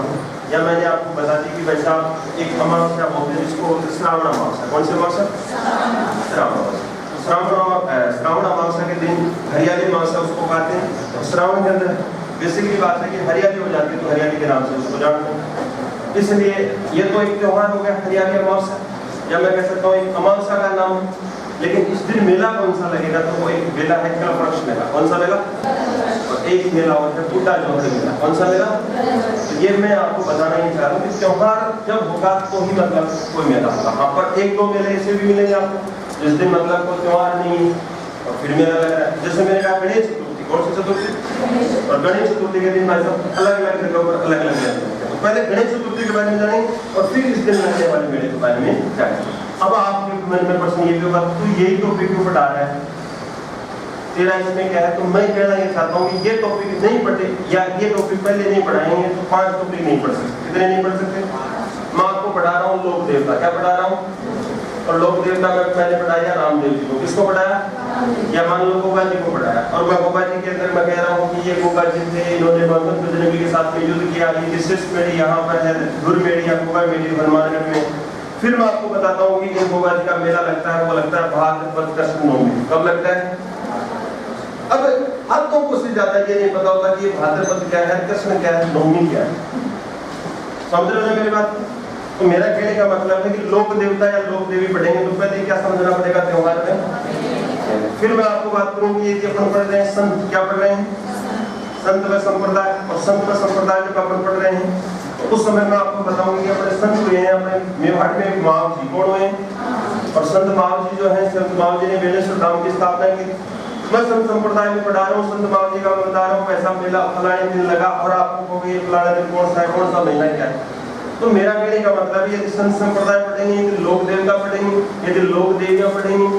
देता हूँ। या मैंने आपको बता दी कि भाई साहब एक अमावस्या बोलते हैं जिसको श्रावण अमावस्या। कौन सी अमावस्या? श्रावण अमावस्या। श्रावण अमावस्या के दिन हरियाली अमावस्या उसको कहते हैं। और श्रावण के अंदर बेसिकली बात है कि हरियाली हो जाती है, तो हरियाली के नाम से उसको जानते हैं। इसलिए ये तो एक त्योहार हो गया हरियाली अमावस्या, या मैं कह सकता हूँ एक अमावस्या का नाम है। लेकिन इस दिन मेला कौन सा लगेगा? तो वो एक मेला है कल्पवृक्ष मेला। कौन सा मेला? और एक मेला होता है बूटा जोहरी मेला। कौन सा मेला? तो ये मैं आपको बताना ही चाह रहा हूँ कि त्योहार जब होगा तो ही मतलब कोई मेला होगा। हाँ, पर एक दो मेले ऐसे भी मिलेंगे आपको जिस दिन मतलब कोई त्योहार नहीं और फिर मेला लग रहा है। जैसे मैंने कहा गणेश चतुर्थी। कौन सी चतुर्थी? और गणेश चतुर्थी के दिन भाई साहब अलग अलग जगहों पर अलग अलग मेले होते हैं। तो पहले गणेश चतुर्थी के बारे में जानेंगे और फिर इस दिन लगने वाले मेले के बारे में जानेंगे। अब आपके मन में प्रश्न ये भी होगा, तू यही टॉपिक क्यों पढ़ा रहा है, तेरा इसमें क्या है? तो मैं कहना ये चाहता हूँ कि ये टॉपिक नहीं पढ़े या ये टॉपिक पहले नहीं पढ़ाएंगे तो 5 टॉपिक नहीं पढ़ सकते। कितने नहीं पढ़ सकते? मैं आपको पढ़ा रहा हूँ लोक देवता। क्या पढ़ा रहा हूँ? और लोक देवता में मैंने पढ़ाया रामदेव जी को। किसको पढ़ाया? या मान लो गोपाल जी को पढ़ाया। और मैं गोपाल जी के अंदर मैं कह रहा हूँ कि ये गोपाल जी थे, इन्होंने भगवंत गजनबी के साथ में युद्ध किया। ये शिष्ट मेरी यहाँ पर है धुर मेरी या गोपाल मेरी हनुमानगढ़ में। फिर मैं आपको बताता हूँ कि ये गोपाल जी का मेला लगता है, वो लगता है भाद्रपद कृष्ण नवमी। कब लगता है? अब आपको कुछ ज्यादा ये नहीं पता होता कि ये भाद्रपद क्या है, कृष्ण क्या है, नवमी क्या है। समझ रहे हो मेरी बात? तो मेरा कहने का मतलब है कि लोक देवता या लोक देवी पढ़ेंगे तो पहले क्या समझना पड़ेगा त्योहार में। फिर मैं आपको बात करूंगी ये अपन पढ़ रहे हैं संत। क्या पढ़ रहे हैं? संत व संप्रदाय। और संत व संप्रदाय जब अपन पढ़ रहे हैं तो उस समय मैं आपको बताऊंगी अपने संत हुए हैं अपने मेवाड़ में माव जी। कौन हुए? और संत माव जी जो है, संत माव जी ने बेलेश्वर धाम की स्थापना की। मैं संत संप्रदाय में पढ़ा रहा हूँ, संत माव जी का मैं बता रहा हूँ ऐसा मेला फलाने दिन लगा और आपको कहोगे फलाने दिन कौन सा है, कौन सा महीना क्या है। तो मेरा कहने का मतलब है यदि संत संप्रदाय पढ़ेंगे, यदि लोक देवता पढ़ेंगे, यदि लोक देवियां पढ़ेंगे,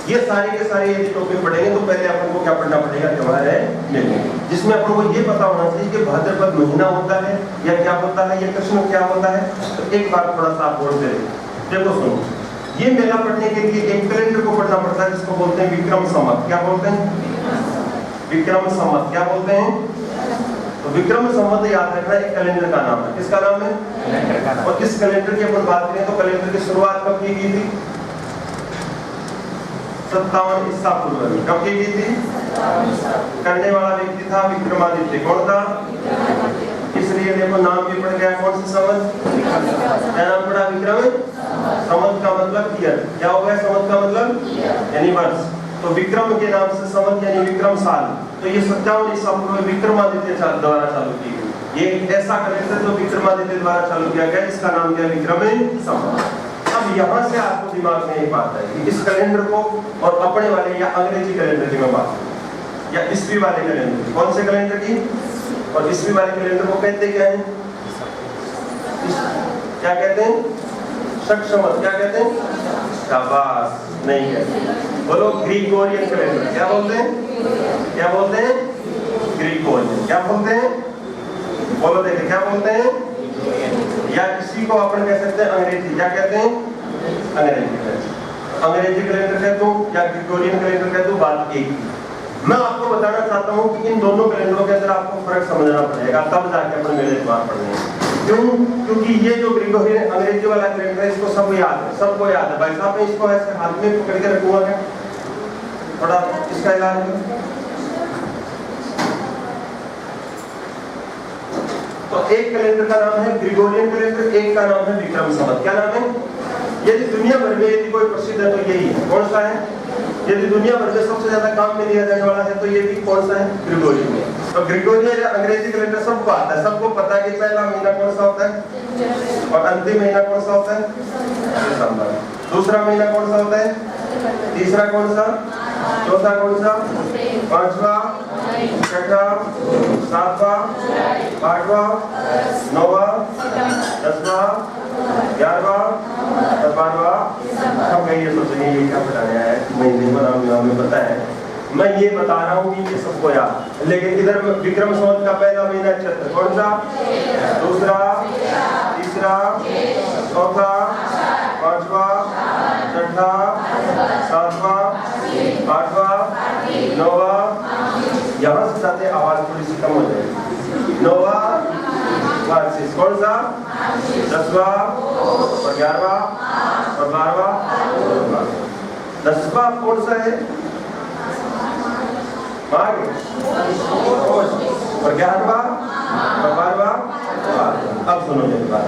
ये सारे के सारे यदि टॉपिक पढ़ेंगे तो पहले अपन को क्या पढ़ना पड़ेगा? त्योहार है मेले, जिसमें अपन को ये पता होना चाहिए कि भाद्रपद महीना होता है या क्या होता है, या कृष्ण क्या होता है। तो एक बात थोड़ा सा आप और दे देखो, सुनो। ये मेला पढ़ने के लिए एक कैलेंडर को पढ़ना पड़ता है जिसको बोलते हैं विक्रम संवत। क्या बोलते हैं? विक्रम संवत। क्या बोलते हैं? तो विक्रम संवत याद रखना एक कैलेंडर का नाम है। किसका नाम है? और इस कैलेंडर की अपन बात करें तो कैलेंडर की शुरुआत कब की गई थी? 57 ईसा पूर्व में। कब की गई थी? करने वाला व्यक्ति था विक्रमादित्य। कौन था? इसलिए देखो नाम भी पड़ गया। कौन सा संवत? क्या नाम पड़ा? विक्रम संवत का मतलब ईयर। क्या हो गया संवत का मतलब? यानी वर्ष। तो विक्रम के नाम से संवत यानी विक्रम साल। तो ये 57 ईसा पूर्व विक्रमादित्य द्वारा चालू की गई। ये ऐसा कैलेंडर जो विक्रमादित्य द्वारा चालू किया गया, इसका नाम क्या? विक्रम संवत। अब यहाँ से आपको दिमाग में एक बात है कि इस कैलेंडर को और अपने वाले या अंग्रेजी कैलेंडर की मैं बात या ईस्वी वाले कैलेंडर की, कौन से कैलेंडर की? और ईस्वी वाले कैलेंडर को कहते क्या है? क्या कहते हैं? शकसंवत। क्या कहते हैं? शाबाश, नहीं कहते। बोलो ग्रीगोरियन कैलेंडर। क्या बोलते हैं? क्या बोलते हैं? ग्रीगोरियन। क्या बोलते हैं? बोलो देखिए क्या बोलते हैं? या इसी को अपन कह सकते हैं अंग्रेजी। क्या कहते हैं? अंग्रेजी कैलेंडर। अंग्रेजी कैलेंडर कह दूं या ग्रेगोरियन कैलेंडर कह दूं, बात एक ही। मैं आपको बताना चाहता हूं कि इन दोनों कैलेंडरों के अंदर आपको फर्क समझना पड़ेगा, तब जाके अपन मेरे त्योहार पढ़ने हैं। क्यों? क्योंकि ये जो ग्रेगोरियन अंग्रेजी वाला कैलेंडर है इसको सबको याद है, सबको याद है। भाई साहब मैं इसको ऐसे हाथ में पकड़ के रखूंगा क्या? थोड़ा इसका इलाज है। तो एक कैलेंडर का नाम है ग्रेगोरियन कैलेंडर, एक का नाम है विक्रम संवत। क्या नाम है? यदि दुनिया भर में यदि कोई प्रसिद्ध है तो यही है। कौन सा है? यदि दुनिया भर में सबसे ज्यादा काम में लिया जाने वाला है तो ये भी कौन सा है? ग्रेगोरियन। तो ग्रेगोरियन या अंग्रेजी कैलेंडर सबको आता है, सबको पता है कि पहला महीना कौन सा होता है और अंतिम महीना कौन सा होता है? दिसंबर। दूसरा महीना कौन सा होता है? तीसरा कौन सा? चौथा कौन सा? पांचवा, छठा, सातवां, आठवां, नौवां, 10वां, 11वां और 12वां। सब कहिए सोचेंगे ये क्या बताया है, महीने का हमें पता है। मैं ये बता रहा हूँ कि ये सबको याद। लेकिन इधर विक्रम संवत का पहला महीना चैत्र। कौन सा? दूसरा, तीसरा, चौथा, पांचवा, छठा, सातवां, आठवां, नौवां। यहाँ से जाते आवाज थोड़ी सी कम हो जाएगी। नौवां वार्षिक कौन सा? 10वां और 11वां और 12वां। 10वां कौन सा है? माघ और 11वां और 12वां। अब सुनो मेरी बात,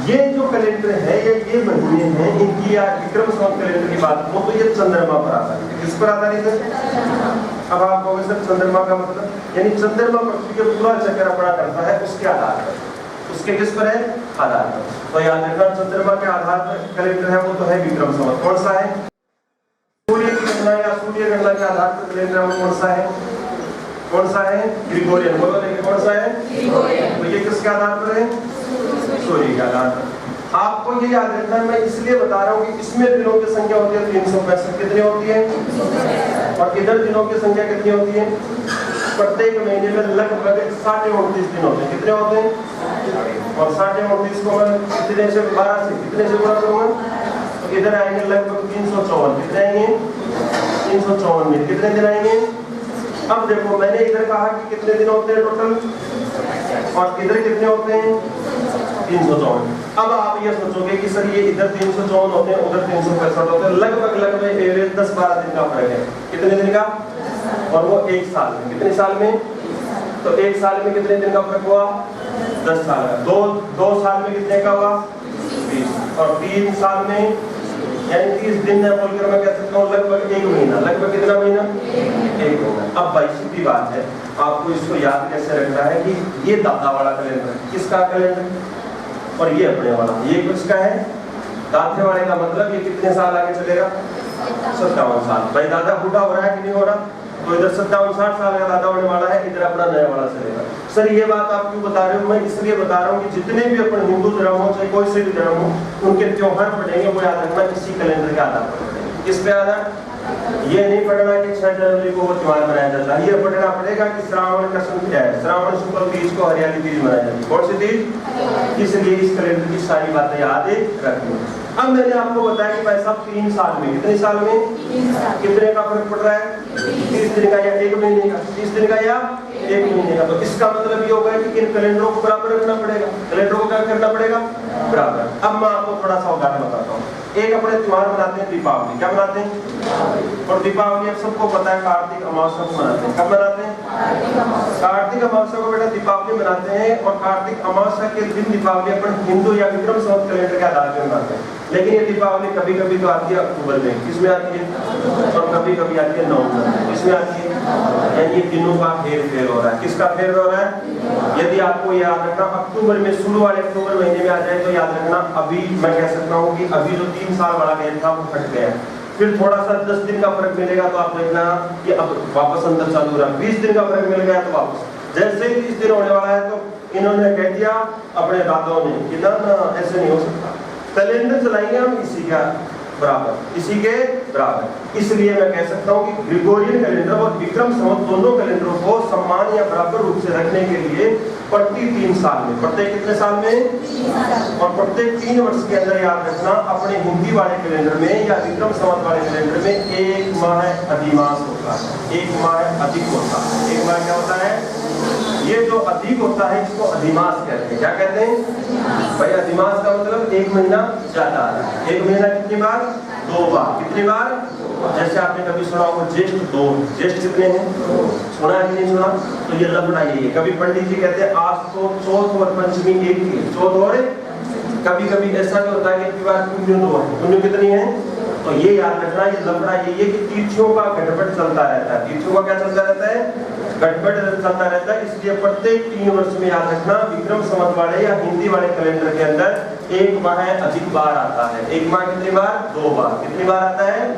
ये जो कैलेंडर है ये महीने हैं इनकी, या विक्रम संवत कैलेंडर की बात करो तो ये चंद्रमा पर आधारित है। किस पर आधारित है? अब आप कहोगे सर चंद्रमा का मतलब, यानी चंद्रमा पृथ्वी के पूरा चक्कर अपना करता है उसके आधार पर, उसके किस पर है? आधार पर। तो याद रखना चंद्रमा के आधार पर कैलेंडर है वो तो है विक्रम संवत। कौन सा है? सूर्य की गणना या सूर्य गणना के आधार पर कैलेंडर वो कौन सा है? कौन सा है? ग्रिगोरियन। बोलो देखिए कौन सा है? ग्रिगोरियन। तो ये किसके आधार पर है? सूर्य के आधार पर। आपको ये याद रखना है, मैं इसलिए बता रहा हूँ कि इसमें दिनों की संख्या होती है 365। कितनी होती है? और इधर दिनों की संख्या कितनी होती है? प्रत्येक महीने में लगभग 29.5 दिन होते हैं। कितने होते हैं? और 29.5 को मैं कितने से 12 से कितने से गुणा करूंगा तो इधर आएंगे लगभग 354। कितने आएंगे? 354 में कितने दिन आएंगे? अब देखो मैंने इधर कहा कि कितने दिन होते हैं टोटल, और इधर कितने होते हैं? 354। अब आप ये सोचोगे कि सर ये इधर 354 होते हैं उधर 365 होते हैं, लगभग एवरेज 10-12 दिन का फर्क है। कितने दिन का? और वो एक साल में। कितने साल में? तो एक साल में कितने दिन का फर्क हुआ? 10 साल का। दो साल में कितने का हुआ? 20। और 3 साल में यानी 30 दिन है बोलकर मैं कह सकता हूँ लगभग 1 महीना। लगभग कितना महीना? 1 महीना। अब भाई सीधी बात है, आपको इसको याद कैसे रखना है कि ये दादा वाला कैलेंडर है। किसका कैलेंडर? और ये अपने वाला। ये किसका है? दादे वाले का। मतलब ये कितने साल आगे चलेगा? 57 साल। भाई दादा बूढ़ा हो रहा है कि नहीं हो रहा? तो इधर 57-60 साल का दादा होने वाला है, इधर अपना नया वाला चलेगा। सर ये बात आप क्यों बता रहे हो? मैं इसलिए बता रहा हूँ कि जितने भी अपन हिंदू धर्म हो चाहे कोई से भी धर्म हो, उनके त्योहार पड़ेंगे वो याद रखना इसी कैलेंडर के आधार पर पड़ेंगे। किस पे आधार? ये नहीं पढ़ना कि 6 जनवरी को वो त्योहार मनाया जाता है। ये पढ़ना पड़ेगा कि श्रावण का शुक्ल है, श्रावण शुक्ल तीज को हरियाली तीज मनाई जाती है। कौन सी तीज? इसलिए इस कैलेंडर की सारी बातें याद रखनी। अब मैंने आपको बताया कि भाई साहब 3 साल में, कितने साल में? 3 साल। कितने का फर्क पड़ रहा है? 30 दिन का या 1 महीने का? 30 दिन का या 1 महीने का। तो इसका मतलब ये होगा कि इन कैलेंडरों को बराबर रखना पड़ेगा। कैलेंडरों को क्या करना पड़ेगा? बराबर। अब मैं आपको थोड़ा सा उदाहरण बताता हूँ। एक अपने त्योहार मनाते हैं दीपावली। क्या मनाते हैं? और दीपावली अब सबको पता है कार्तिक अमावस्या को मनाते हैं। कब मनाते हैं? कार्तिक अमावस्या को बेटा दीपावली मनाते हैं। और कार्तिक अमावस्या के दिन दीपावली अपन हिंदू या विक्रम संवत कैलेंडर के आधार पर मनाते हैं। लेकिन ये दीपावली कभी कभी तो आती है अक्टूबर में। किसमें आती है? और कभी कभी आती है नवंबर में। किसमें आती है? यानी दिनों का फेर हो रहा है। किसका फेर हो रहा है? यदि आपको याद रखना अक्टूबर में, शुरू वाले अक्टूबर महीने में आ जाए तो याद रखना अभी मैं कह सकता हूँ कि अभी जो 3 साल वाला गैप था वो फट गया। फिर थोड़ा सा 10 दिन का फर्क मिलेगा तो आप देखना कि अब वापस अंदर चालू रहा। 20 दिन का फर्क मिल गया तो वापस। जैसे ही 30 दिन होने वाला है तो इन्होंने कह दिया अपने दादाओं ने कि ना ऐसे नहीं हो सकता, कैलेंडर चलाएंगे हम इसी का बराबर, इसी के बराबर। इसलिए मैं कह सकता हूँ कि ग्रिगोरियन कैलेंडर और विक्रम संवत दोनों कैलेंडरों को समान या बराबर रूप से रखने के लिए प्रति 3 साल में, प्रत्येक कितने साल में? और प्रत्येक 3 वर्ष के अंदर याद रखना अपने हिंदी वाले कैलेंडर में या विक्रम संवत वाले कैलेंडर में 1 माह अधिमास होता है, 1 माह अधिक होता है। 1 माह क्या होता है? ये जो अधिक होता है इसको अधिमास कहते हैं। क्या कहते हैं भाई? अधिमास का मतलब 1 महीना ज्यादा आ रहा है। 1 महीना कितनी बार? 2 बार। कितनी बार? जैसे आपने कभी सुना होगा ज्येष्ठ 2। ज्येष्ठ कितने हैं? सुना है कि नहीं सुना? तो ये लफड़ा यही है। कभी पंडित जी कहते हैं आज तो चौथ और पंचमी एक ही, चौथ और कभी कभी ऐसा भी होता है कि बार पुण्य 2 है। पुण्य कितनी है? तो ये याद रखना ये लफड़ा यही है कि तिथियों का गड़बड़ चलता रहता है। तिथियों का क्या चलता रहता है? गड़बड़ चलता रहता है। इसलिए प्रत्येक 3 वर्ष में याद रखना विक्रम संवत वाले या हिंदी वाले कैलेंडर के अंदर 1 माह अधिक बार आता है। 1 माह कितनी बार? 2 बार। कितनी बार आता है?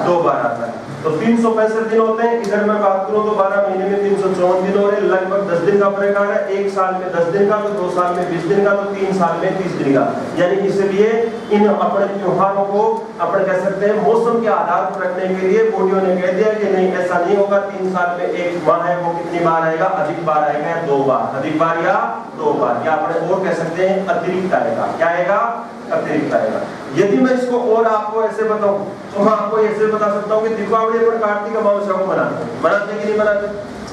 2 बार आता है। तो 365 दिन होते हैं। इधर मैं बात करूं तो 12 महीने में 354 दिन हो रहे, लगभग 10 दिन का फर्क आ रहा है। 1 साल में 10 दिन का, तो 2 साल में 20 दिन का, तो 3 साल में 30 दिन का। यानी इसलिए इन अपने त्योहारों को अपन कह सकते हैं मौसम के आधार पर रखने के लिए मोदियों ने कह दिया कि नहीं ऐसा नहीं होगा। 3 साल में 1 माह है वो कितनी बार आएगा? अधिक बार आएगा या 2 बार? अधिक बार या 2 बार, या अपने और कह सकते हैं अतिरिक्त आएगा। क्या आएगा? अतिरिक्त आएगा। यदि मैं इसको और आपको ऐसे बताऊं तो मैं आपको ऐसे बता सकता हूं कि दीपावली पर कार्तिक अमावस्या को मनाते हैं कि नहीं मनाते?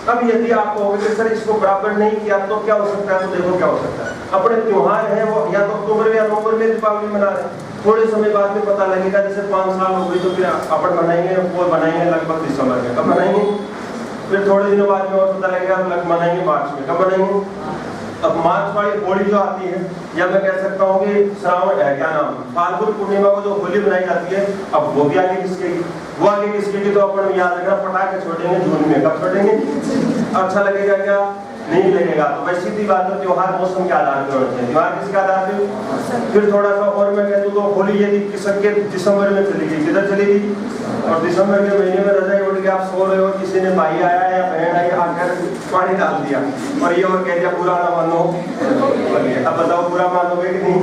अब यदि आप कहोगे कि सर इसको बराबर नहीं किया तो क्या हो सकता है, तो देखो क्या हो सकता है। अपने त्योहार है वो या तो अक्टूबर में या नवंबर में दीपावली मना रहे हैं, थोड़े समय बाद में पता लगेगा जैसे 5 साल हो गई तो फिर अपन बनाएंगे, वो बनाएंगे लगभग दिसंबर में, कब बनाएंगे, फिर थोड़े दिनों बाद में और पता लगेगा तो लग बनाएंगे मार्च में, कब बनाएंगे। अब मार्च वाली होली जो आती है, या मैं कह सकता हूँ कि श्रावण है क्या नाम फाल्गुन पूर्णिमा को जो होली बनाई जाती है, अब वो भी आगे किसके, वो आगे किसके की, तो अपन याद रखना पटाखे छोड़ेंगे जून में, कब छोड़ेंगे, अच्छा लगेगा क्या, नहीं लगेगा। तो वैसी सी बात है, त्योहार मौसम के आधार पर होते हैं, त्योहार किसके आधार पे। फिर थोड़ा सा और मैं कह दूं तो होली यदि किसके दिसंबर में चली गई, किधर चली गई, और दिसंबर के महीने में रजाई उड़ के आप सो रहे हो, किसी ने भाई आया या बहन आई आकर पानी डाल दिया और ये और कह दिया पूरा ना मानो, अब बताओ पूरा मानोगे कि नहीं,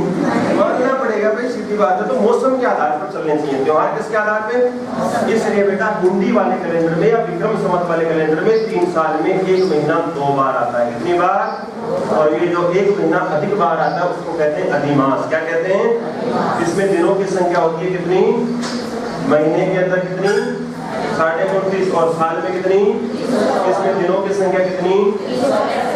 मानना पड़ेगा भाई, सीधी बात है। तो मौसम के आधार पर चलने चाहिए त्योहार, किसके आधार पे। इसलिए बेटा हिंदी वाले कैलेंडर में या विक्रम संवत वाले कैलेंडर में 3 साल में 1 महीना 2 बार आता है, कितनी बार, और ये जो 1 महीना अधिक बार आता है उसको कहते हैं अधिमास। क्या कहते हैं, इसमें दिनों की संख्या होती है कितनी, महीने के अंदर कितनी 29.5 और साल में कितनी, इसमें दिनों की संख्या कितनी।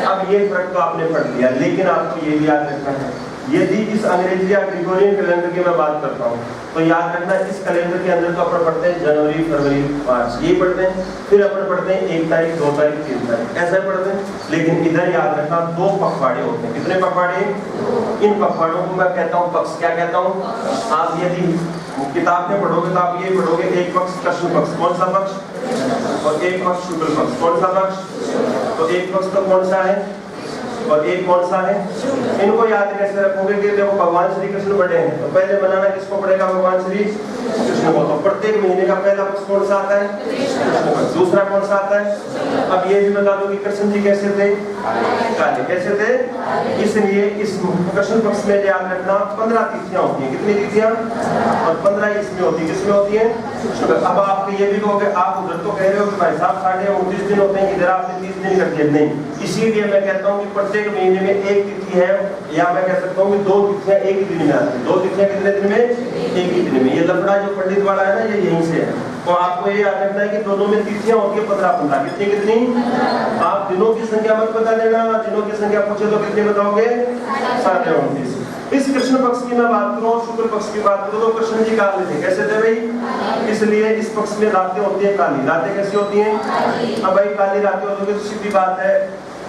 अब ये फर्क तो आपने पढ़ लिया, लेकिन आपको ये भी याद रखना है, यदि इस अंग्रेजी या ग्रेगोरियन कैलेंडर की मैं बात करता हूँ तो याद रखना इस कैलेंडर के अंदर तो अपन पढ़ते हैं जनवरी फरवरी मार्च, ये पढ़ते हैं, फिर अपन पढ़ते हैं 1 तारीख 2 तारीख 3 तारीख, ऐसा पढ़ते हैं। लेकिन इधर याद रखना 2 पखवाड़े होते हैं, कितने पखवाड़े, इन पखवाड़ों को मैं कहता हूँ पक्ष। क्या कहता हूँ, आप यदि किताब में पढ़ोगे तो आप ये पढ़ोगे, एक पक्ष कृष्ण पक्ष, कौन सा पक्ष, और एक पक्ष शुक्ल पक्ष, कौन सा पक्ष, तो एक पक्ष तो कौन सा है और एक कौन सा है। इनको याद कैसे रखोगे कि देखो भगवान श्री कृष्ण बड़े हैं, तो पहले मनाना किसको पड़ेगा, भगवान श्री कृष्ण को। तो प्रत्येक महीने का पहला पक्ष कौन सा आता है, कृष्ण पक्ष, दूसरा कौन सा आता है। अब ये भी बता दो कि कृष्ण जी कैसे थे, काले, कैसे थे, इसलिए इस कृष्ण पक्ष में याद रखना 15 तिथियां होती हैं, कितनी तिथियां, और 15 इसमें होती है, किसमें होती है। अब आप ये भी कहोगे, आप उधर तो कह रहे हो कि भाई साहब 29.5 दिन होते हैं, इधर आपने 30 दिन कर दिए, नहीं, इसीलिए मैं कहता हूँ कि प्रत्येक महीने में 1 तिथि है, या मैं कह सकता हूँ कि 2 तिथियां एक ही दिन में आती है, 2 तिथियां कितने दिन में, एक ही दिन में। ये लफड़ा जो पंडित वाला है ना, ये यहीं से है। तो आपको ये याद रखना है कि दोनों में तिथियां होती है 15-15, कितनी कितनी, आप दिनों की संख्या मत बता देना, दिनों की संख्या पूछे तो कितनी बताओगे, 29.5। इस कृष्ण पक्ष की मैं बात करूं, शुक्ल पक्ष की बात करूं, तो कृष्ण जी काले थे, कैसे थे भाई, इसलिए इस पक्ष में रातें होती है काली, रातें कैसी होती हैं, अब भाई काली रातें होती है तो सीधी बात है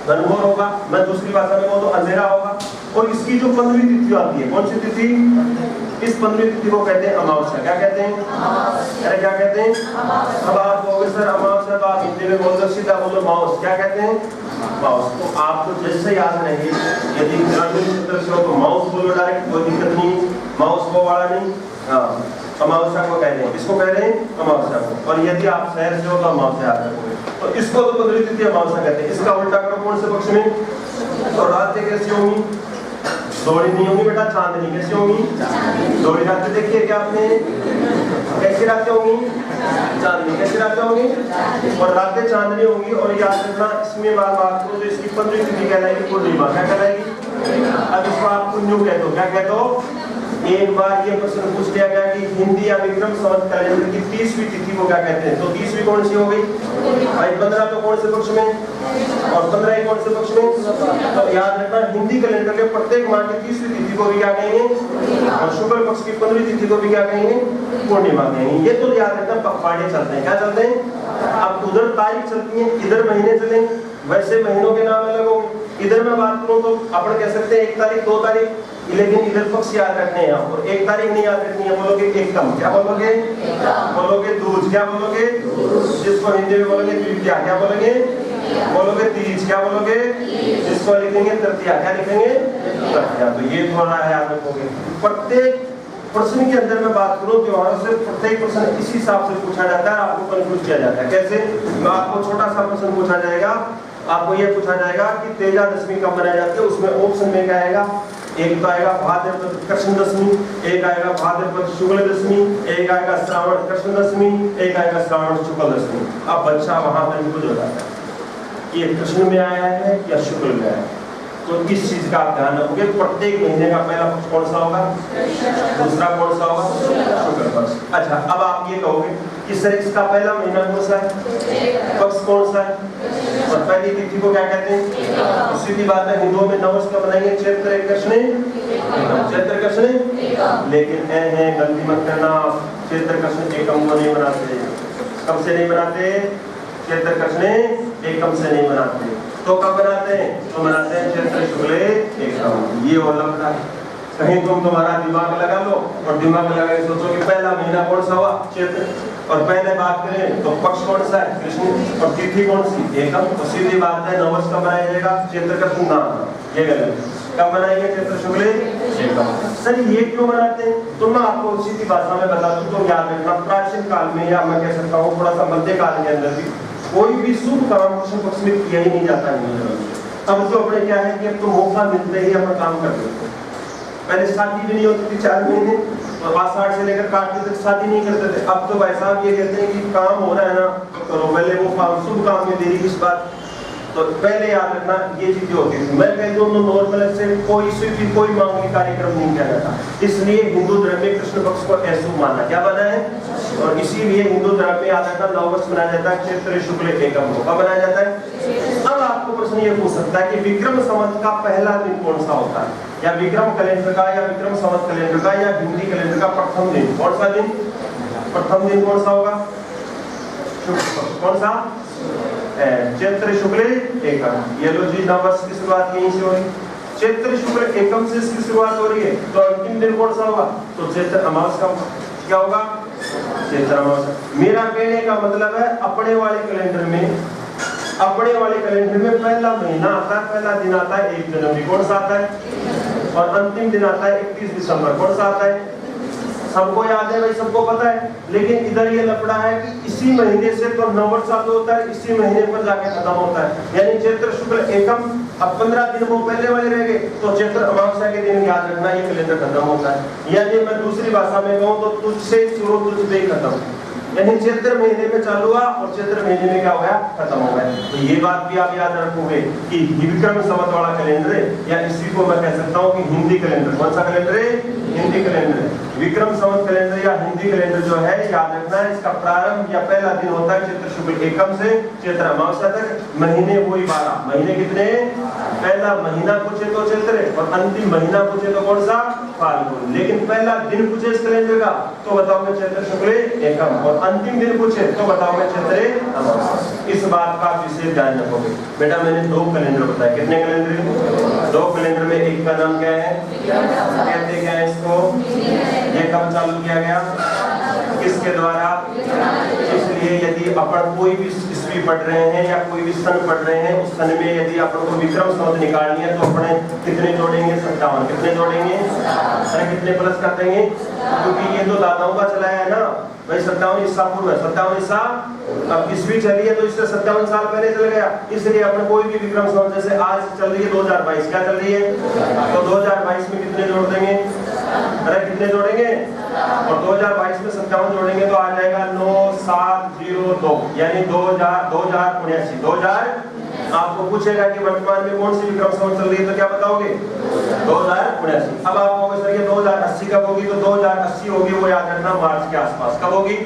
घनघोर होगा, मैं दूसरी भाषा में कहूं तो अंधेरा होगा। और इसकी जो 15वीं तिथि आती है, कौन सी तिथि, इस 15वीं तिथि को कहते हैं अमावस्या। क्या कहते हैं, अरे क्या कहते हैं, अब आप कहोगे सर अमावस्या, तो आप हिंदी में बोल दो, सीधा बोलो माउस, क्या कहते हैं, माउस। तो आपको जैसे याद रहे, यदि ग्रामीण क्षेत्र से हो तो माउस बोलो डायरेक्ट, कोई दिक्कत नहीं, माउस को वाला नहीं, हाँ अमावस्या को कह रहे हैं, किसको कह रहे हैं, अमावस्या को। और यदि आप शहर से हो तो अमावस्या याद रखोगे, तो इसको तो 15वीं तिथि अमावस्या कहते हैं। इसका उल्टा करो कौन से पक्ष में, तो रातें कैसी होंगी, दोहरी नहीं होंगी बेटा, चांदनी कैसी होंगी, दोहरी रातें देखिए क्या आपने, कैसी रातें होंगी, चांदनी, कैसी रातें होंगी, और रातें चांदनी होंगी। और याद रखना इसमें बात करो तो इसकी 15वीं तिथि कहलाएगी पूर्णिमा, क्या कहलाएगी। अब इसको आप पुण्य कह दो, क्या कह दो। एक बार ये प्रश्न पूछ लिया गया कि हिंदी या विक्रम संवत कैलेंडर की 30वीं तिथि को क्या कहते हैं, तो 30वीं कौन सी हो गई भाई, 15 तो कौन से पक्ष में, और 15 ही कौन से पक्ष में। तो याद रखना हिंदी कैलेंडर के प्रत्येक माह की 30वीं तिथि को भी क्या कहेंगे, और शुक्ल पक्ष की 15वीं तिथि को भी क्या कहेंगे, पूर्णिमा कहेंगे। ये तो याद रखना पखवाड़े चलते हैं, क्या चलते हैं। अब उधर तारीख चलती है, इधर महीने चलेंगे, वैसे महीनों के नाम अलग होंगे। इधर मैं बात करूं तो अपन कह सकते हैं 1 तारीख 2 तारीख, लेकिन इधर पक्ष याद रखने हैं, और 1 तारीख नहीं याद रखनी है, बोलोगे एकम, क्या बोलोगे, बोलोगे दूज, क्या बोलोगे, जिसको हिंदी में बोलोगे द्वितीया, क्या बोलोगे, बोलोगे तीज, क्या बोलोगे, जिसको लिखेंगे तृतीया, क्या लिखेंगे, तृतीया। तो ये थोड़ा याद रखोगे। प्रत्येक प्रश्न के अंदर मैं बात करूं त्योहारों से, प्रत्येक प्रश्न इसी हिसाब से पूछा जाता है, आपको कंफ्यूज किया जाता है। कैसे, मैं आपको छोटा सा प्रश्न पूछा जाएगा, आपको ये पूछा जाएगा कि तेजा दशमी कब मनाई जाती है, उसमें ऑप्शन में क्या आएगा, एक तो आएगा भाद्रपद कृष्ण दशमी, एक आएगा भाद्रपद शुक्ल दशमी, एक आएगा श्रावण कृष्ण दशमी, एक आएगा श्रावण शुक्ल दशमी। अब बच्चा वहां कंफ्यूज हो जाता है, ये कृष्ण में आया है या शुक्ल में आया है। तो इस चीज का आप ध्यान रखोगे। प्रत्येक महीने का पहला पक्ष कौन सा होगा, दूसरा कौन सा होगा, शुक्ल पक्ष। अच्छा, अब आप ये कहोगे कि सर इसका पहला महीना कौन सा है, पक्ष कौन सा है, और पहली तिथि को क्या कहते हैं। सीधी बात है, हिंदुओं में नववर्ष कब मनाएंगे, चैत्र कृष्ण, चैत्र कृष्ण। लेकिन है गलती मत करना, चैत्र कृष्ण एकम को नहीं मनाते। कब से नहीं मनाते, चैत्र कृष्ण एकम से नहीं मनाते। तो कब मनाते हैं, तो मनाते हैं चैत्र शुक्ल एकम। ये हो लगता है कहीं तुम्हारा दिमाग लगा लो और दिमाग लगा के सोचो कि पहला महीना कौन सा हुआ, चैत्र, और पहले बात करें तो पक्ष कौन सा है, कृष्ण, और तिथि कौन सी, एकम। तो सीधी बात है, नववर्ष कब मनाया जाएगा, चैत्र कृष्ण ना, ये गलत। कब मनाएंगे, चैत्र शुक्ल एकम। सर ये क्यों मनाते हैं, तो मैं आपको सीधी भाषा में बता दूं तो याद रखना, प्राचीन काल में, या मैं कह सकता हूँ थोड़ा सा मध्य काल के अंदर भी कोई भी शुभ काम कृष्ण पक्ष में किया ही नहीं जाता है। अब तो अपने क्या है कि अब तो मौका मिलते ही अपना काम कर देते हैं। पहले शादी भी नहीं होती थी 4 महीने, और आषाढ़ से लेकर कार्तिक तक शादी नहीं करते थे। अब तो भाई साहब ये कहते हैं कि काम हो रहा है ना तो करो, पहले वो काम, शुभ काम में देरी किस बात। तो पहले याद रखना ये चीजें होती थी। मैं कह दूं नॉर्मल से कोई मांगलिक कार्यक्रम नहीं किया जाता, इसलिए हिंदू धर्म में कृष्ण पक्ष को अशुभ माना, क्या बना है, और इसीलिए हिंदू धर्म में याद रखना नववर्ष मनाया जाता है चैत्र शुक्ल एकम को। कब मनाया जाता है। अब आपको प्रश्न ये पूछ सकता है कि विक्रम संवत का पहला दिन कौन सा होता है, या विक्रम कैलेंडर का, या विक्रम संवत कैलेंडर का, या हिंदी कैलेंडर का प्रथम दिन कौन सा दिन, प्रथम दिन कौन सा होगा, कौन सा, चैत्र शुक्ल एकम। ये लो जी, नववर्ष की शुरुआत यहीं से हो रही, चैत्र शुक्ल एकम से इसकी शुरुआत हो रही है। तो अंतिम दिन कौन सा होगा, तो चैत्र अमावस्या का क्या होगा, चैत्र अमावस्या। मेरा कहने का मतलब है अपने वाले कैलेंडर में, अपने वाले कैलेंडर में पहला महीना आता है, पहला दिन आता है 1 जनवरी, कौन सा आता है, और अंतिम दिन आता है 31 दिसंबर, कौन सा आता है, सबको याद है भाई, सबको पता है। लेकिन इधर ये लफड़ा है कि इसी महीने से तो नववर्ष चालू होता है, इसी महीने पर जाके खत्म होता है, यानी चैत्र शुक्ल एकम। अब 15 दिन वो पहले वाले रह गए, तो चैत्र अमावस्या के दिन याद रखना ये कैलेंडर खत्म होता है। यानी मैं दूसरी भाषा में कहूँ तो तुझसे शुरू, तुझसे खत्म, यानी चैत्र महीने में चालू हुआ और चैत्र महीने में क्या हो गया, खत्म हो गया। तो ये बात भी आप याद रखोगे कि विक्रम संवत वाला कैलेंडर है, या इसी को मैं कह सकता हूँ कि हिंदी कैलेंडर। कौन सा कैलेंडर है, हिंदी कैलेंडर है। विक्रम संवत कैलेंडर या हिंदी कैलेंडर जो है, याद रखना है इसका प्रारंभ या पहला दिन होता है चैत्र शुक्ल एकम से चैत्र अमावस्या तक। महीने वही 12 महीने, कितने, पहला महीना पूछे तो चैत्र, और अंतिम महीना पूछे तो कौन सा, फाल्गुन। लेकिन पहला दिन पूछे इस कैलेंडर का तो बताओगे चैत्र शुक्ल एकम, और अंतिम दिन पूछे तो बताओगे चैत्र अमावस्या। इस बात का विशेष ध्यान रखोगे। बेटा मैंने 2 कैलेंडर बताए, कितने कैलेंडर, 2 कैलेंडर में एक का नाम क्या है, कहते क्या है इसको, ये कब चालू किया गया, किसके द्वारा। इसलिए यदि अपन कोई भी ईस्वी पढ़ रहे हैं या कोई भी सन पढ़ रहे हैं, उस सन में यदि अपन को विक्रम संवत निकालनी है तो अपने कितने जोड़ेंगे, 57। कितने जोड़ेंगे, अरे कितने प्लस कर देंगे, क्योंकि ये तो दादाओं का चलाया है ना भाई, 57 ईसा पूर्व है, 57 ईसा, अब ईस्वी चली है तो इससे 57 साल पहले चल गया। इसलिए अपन कोई भी विक्रम संवत, जैसे आज चल रही है 2022, क्या चल रही है, तो 2022 में कितने जोड़ देंगे, अरे कितने जोड़ेंगे, और 2022 में 57 जोड़ेंगे तो आ जाएगा 9702, यानी 2079। आपको पूछेगा कि वर्तमान में कौन सी विक्रम संवत चल रही है तो क्या बताओगे, 2079। अब आप कहोगे सर ये 2080 कब होगी, तो 2080 होगी, वो याद रखना मार्च के आसपास। कब होगी,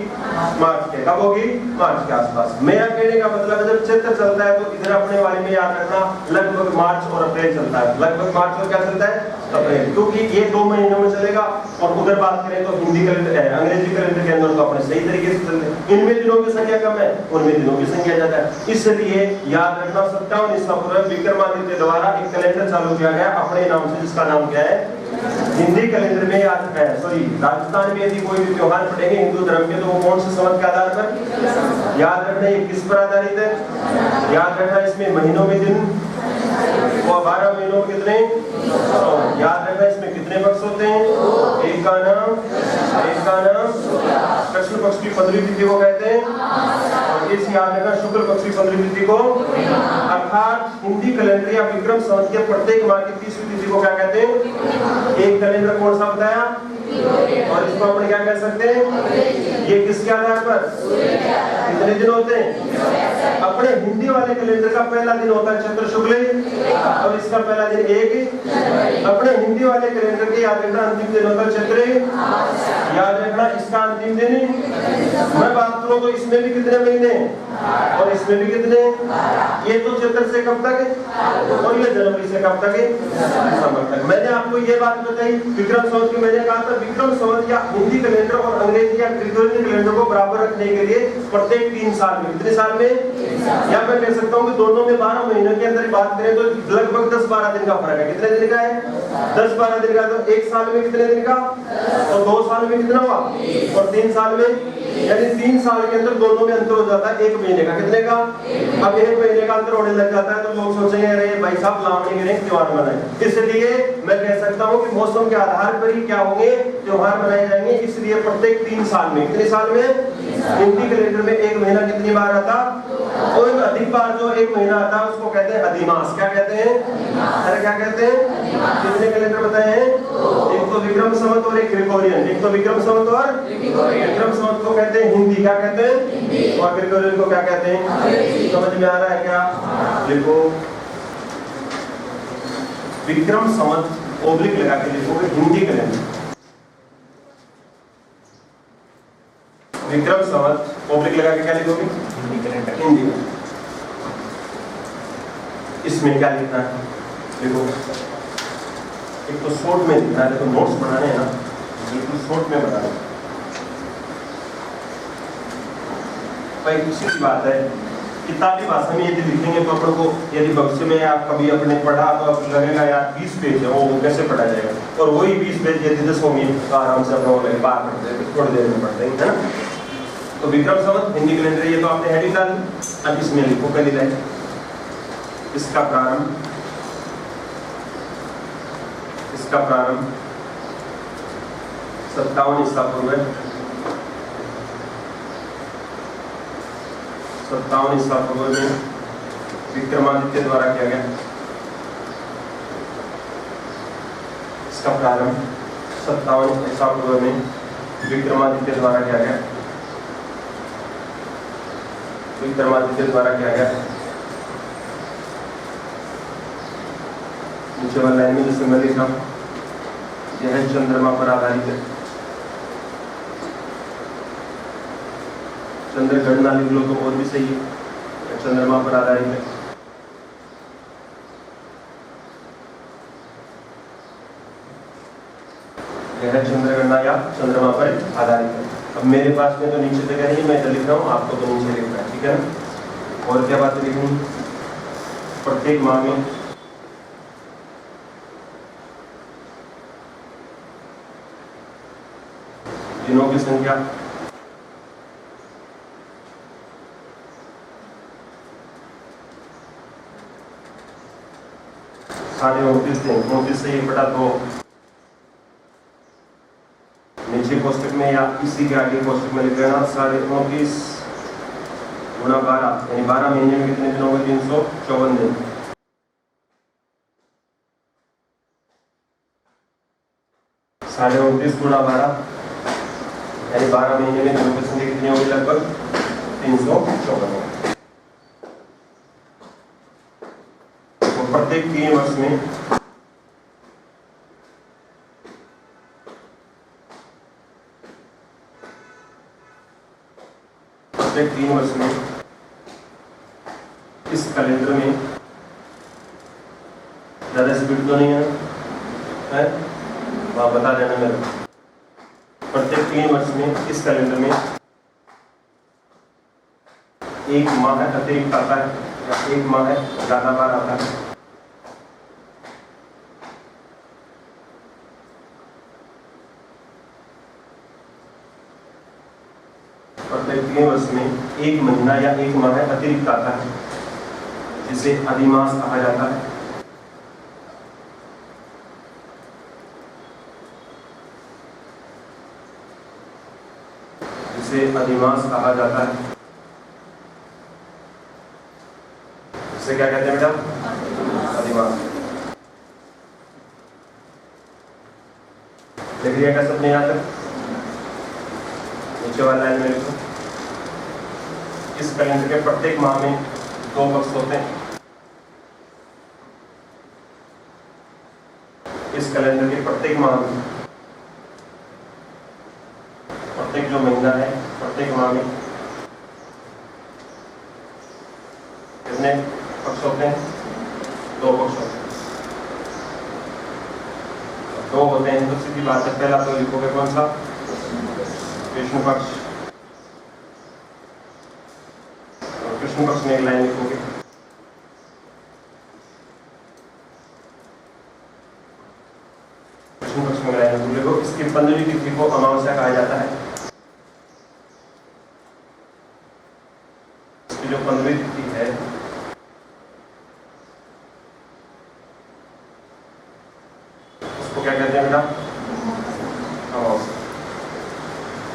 मार्च के, कब होगी, मार्च के आसपास। मेरा कहने का मतलब है जब चैत्र चलता है तो इधर अपने वाले में याद रखना लगभग मार्च और अप्रैल चलता है, लगभग मार्च और क्या चलता है, अप्रैल, क्योंकि ये 2 महीनों में चलेगा। और उधर बात करें तो हिंदी कैलेंडर, अंग्रेजी कैलेंडर के अंदर तो अपने सही तरीके से चलते हैं, इनमें दिनों की संख्या कम है, उनमें दिनों की संख्या ज्यादा है। इसलिए याद रखना 57 ईसा पूर्व विक्रमादित्य द्वारा एक कैलेंडर चालू किया गया अपने नाम से, जिसका नाम क्या है, हिंदी कैलेंडर में। याद है, सॉरी, राजस्थान में यदि कोई भी त्योहार पड़ेंगे हिंदू धर्म के तो वो कौन से संवत के आधार पर, याद रखना ये किस पर आधारित है, याद रखना इसमें महीनों में दिन, वो 12 महीनों कितने, याद रखना इसमें कितने पक्ष होते हैं, एक का नाम कृष्ण पक्ष की 15वीं तिथि को कहते हैं, और इस याद रखना शुक्ल पक्ष की 15वीं तिथि को, अर्थात हिंदी कैलेंडर या विक्रम संवत के प्रत्येक माह की 30वीं तिथि को क्या कहते हैं, एक कैलेंडर कौन सा बताया, और इसको अपन क्या कह सकते हैं, ये किसके आधार पर, कितने दिन होते हैं, अपने हिंदी वाले कैलेंडर का पहला दिन होता है चैत्र शुक्ल और इसका पहला दिन 1। अपने हिंदी वाले कैलेंडर के याद रखना अंतिम दिन होता है चैत्र, याद रखना इसका अंतिम दिन। मैं बात करूं तो इसमें भी कितने महीने और इसमें भी कितने, ये तो चैत्र से कब तक और ये जनवरी से कब तक, दिसंबर तक। मैंने आपको ये बात बताई विक्रम संवत की, मैंने कहा था विक्रम संवत या हिंदी कैलेंडर और अंग्रेजी या ग्रेगोरियन कैलेंडर को बराबर रखने के लिए प्रत्येक 3 साल में, कितने साल में, या मैं कह सकता हूँ कि दोनों में 12 महीनों के अंदर बात करें तो लगभग 10-12 दिन का फर्क है। कितने दिन का है, 10-12 दिन का। तो 1 साल में कितने दिन का और 2 साल में कितना हुआ और 3 साल में, यानी 3 साल के अंदर दोनों में अंतर हो जाता है 1 महीने का। कितने का, अब 1 महीने का अंतर होने लग जाता है तो लोग सोचेंगे अरे भाई साहब लावणी के त्योहार मनाए। इसलिए मैं कह सकता हूँ कि मौसम के आधार पर ही क्या होंगे त्योहार मनाए जाएंगे। इसलिए प्रत्येक 3 साल में, कितने साल में, हिंदी कैलेंडर में 1 महीना कितनी बार आता, और अधिक बार जो 1 महीना आता है उसको कहते हैं अधिमास। क्या कहते हैं, अरे क्या कहते हैं, कितने कैलेंडर बताए हैं, एक तो विक्रम संवत और एक ग्रेगोरियन। एक तो विक्रम संवत और विक्रम संवत को कहते हैं हिंदी, क्या कहते हैं, और ग्रेगोरियन को क्या कहते हैं। समझ में आ रहा है क्या, देखो विक्रम संवत ओब्लिक लगा के लिखोगे हिंदी कैलेंडर, विक्रम संवत ओब्लिक लगा के क्या लिखोगे हिंदी में। इसमें क्या लिखना है, देखो एक तो शॉर्ट में लिखना है, तो नोट्स बनाने हैं ना बिल्कुल शॉर्ट में बनाना है भाई। दूसरी बात है किताबी भाषा में यदि लिखेंगे तो अपन को, यदि भविष्य में आप कभी अपने पढ़ा तो अब लगेगा यार 20 पेज है वो कैसे पढ़ा जाएगा, और वही 20 पेज यदि 10 होंगे तो आराम से अपना बाहर पढ़ते हैं, थोड़ी देर में पढ़ते हैं, है ना। तो विक्रम संवत हिंदी कैलेंडर, ये तो आपने हेडिंग डाली। अब इसमें लिखो पहली लाइन, इसका प्रारंभ 57 ईसा पूर्व, 57 ईसा पूर्व में विक्रमादित्य द्वारा किया गया। इसका प्रारंभ 57 ईसा पूर्व में विक्रमादित्य द्वारा किया गया, विक्रमादित्य द्वारा किया गया। नीचे वाली लाइन में जैसे मैं लिख रहा हूं, यह चंद्रमा पर आधारित है। चंद्र गणना लिख लो तो और भी सही है, चंद्रमा पर आधारित है। यह चंद्रगणना या चंद्रमा पर आधारित है। अब मेरे पास में तो नीचे जगह नहीं, मैं इधर लिख रहा हूँ, आपको तो नीचे लिखना है, ठीक है ना। और क्या बात लिखनी, प्रत्येक माह में दिनों की संख्या, साढ़े 29 दिन, 29 से 1/2 नीचे कोष्टक में या इसी के आगे कोष्टक में लिख लेना। 29.5 गुणा 12, यानी 12 महीने में कितने दिन होंगे, 354 दिन। साढ़े 29 गुणा 12 यानी 12 महीने में दिनों की संख्या कितनी होगी, लगभग 354। तो प्रत्येक 3 वर्ष में प्रत्येक 3 वर्ष में इस कैलेंडर में, ज्यादा स्पीड तो नहीं है, वहां बता देना मेरे। प्रत्येक 3 वर्ष में इस कैलेंडर में एक माह अतिरिक्त आता है, या एक माह ज्यादा बार आता है। प्रत्येक 3 वर्ष में एक महीना या एक माह अतिरिक्त आता है, जिसे अधिमास कहा जाता है। जिसे अधिमास कहा जाता है। इसे क्या कहते हैं बेटा, अधिमास। लिख लिया क्या सबने यहाँ तक, नीचे वाला लाइन में लिखो। इस कैलेंडर के प्रत्येक माह में 2 पक्ष होते हैं। इस कैलेंडर के प्रत्येक माह में, प्रत्येक जो महीना है, प्रत्येक माह में कितने पक्ष होते हैं? 2 पक्ष होते हैं। 2 होते हैं तो सीधी बात है, पहला तो लिखोगे कौन सा? कृष्ण पक्ष। और कृष्ण पक्ष में एक लाइन लिखोगे। कृष्ण पक्ष में लाइन लिखो। इसकी 15वीं तिथि को अमावस्या कहा जाता है। इसकी जो 15वीं तिथि है उसको क्या कहते हैं बेटा? अमावस्या।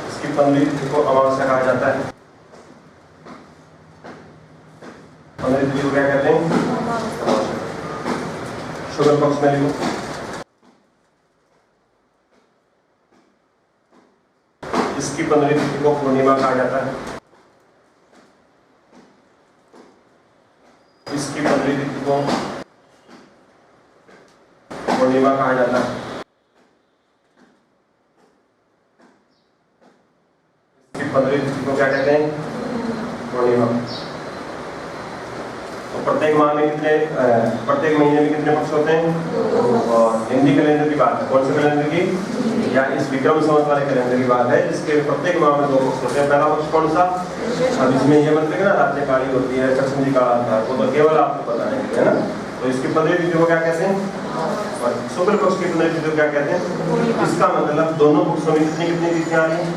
इसकी 15वीं तिथि को अमावस्या कहा जाता है। 15वीं तिथि को क्या कहते हैं? अमावस्या। शुक्ल पक्ष में लिखो। इसकी 15वीं तिथि को पूर्णिमा कहा जाता है। इसकी 15वीं तिथि को पूर्णिमा कहा जाता है। इसकी 15वीं तिथि को क्या कहते हैं? पूर्णिमा। तो प्रत्येक माह में कितने, प्रत्येक महीने में कितने पक्ष होते हैं? और हिंदी कैलेंडर की बात है। कौन से कैलेंडर की? या इस विक्रम संवत वाले कैलेंडर की बात है, जिसके प्रत्येक माह में 2 पक्ष होते हैं। पहला पक्ष कौन सा? अब इसमें ये मत ना रात्रि काली होती है, कृष्ण जी का आता है, वो तो केवल आपको बताने के लिए है ना। तो इसकी 15वीं तिथि को क्या कहते हैं? और शुक्ल पक्ष की 15वीं तिथि को क्या कहते हैं? इसका मतलब दोनों पक्षों में कितनी कितनी तिथियां आ रही हैं?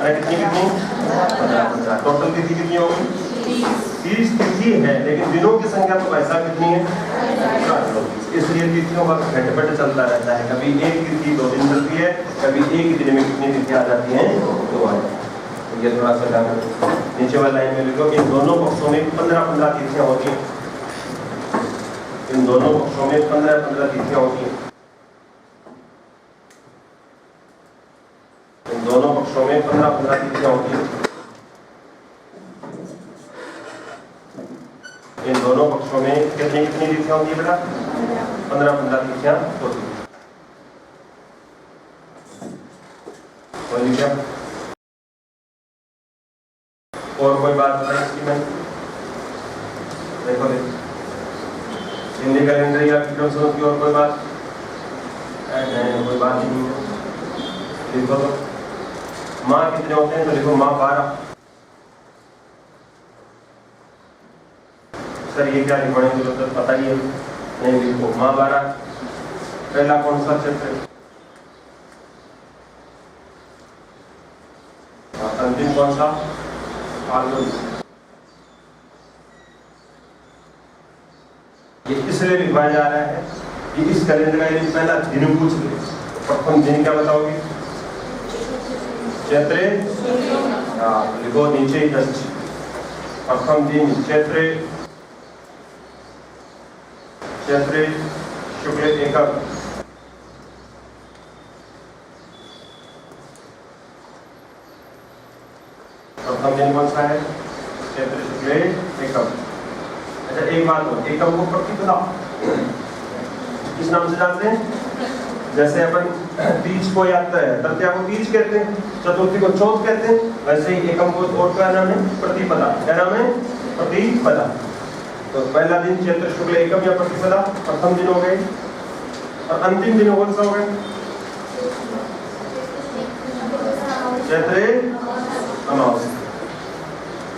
अरे कितनी कितनी? 15। टोटल तिथि कितनी होगी? 30 तिथि है, लेकिन दिनों की संख्या तो पैसा कितनी है? इसलिए तिथियों का घटपट चलता रहता है। कभी एक तिथि 2 दिन चलती है, कभी एक दिन में कितनी तिथि आ जाती है? 2 आ जाती है। तो ये थोड़ा सा ध्यान रखो। नीचे वाला लाइन में लिखो, इन दोनों पक्षों में 15-15 तिथियां होती हैं। इन दोनों पक्षों में 15-15 तिथियां होती हैं। इन दोनों पक्षों में 15-15 तिथियां होती हैं। इन दोनों पक्षों में कितनी कितनी तिथियां होती है बेटा? 15-15 तिथियां होती है। क्या और कोई बात बताइए इसकी? मैं देखो हिंदी कैलेंडर या विक्रम संवत की और कोई बात? कोई बात ही नहीं है। लिखो तो माह कितने होते हैं? तो लिखो माह 12। सर ये क्या लिखवाने की जरूरत पता ही है? नहीं, लिखो माह 12। पहला कौन सा चैत्र? अंतिम कौन सा? फाल्गुन। ये इसलिए लिखवाया जा रहा है कि इस कैलेंडर का यदि पहला दिन पूछ ले, प्रथम दिन क्या बताओगे? चैत्र। लिखो नीचे ही 10। प्रथम दिन चैत्र, चैत्र शुक्ल एकम। प्रथम दिन कौन सा है? चैत्र शुक्ल एकम। अच्छा एक बात हो, एकम को प्रतिपदा किस नाम से जानते हैं? जैसे अपन तीज को या तृतीया को तीज कहते हैं, चतुर्थी को चौथ कहते हैं, वैसे ही एकम को और क्या नाम है? प्रतिपदा। क्या नाम है? प्रतिपदा। तो पहला दिन चैत्र शुक्ल एकम या प्रतिपदा प्रथम दिन हो गए। और अंतिम दिन कौन सा हो गए? चैत्र अमावस्या।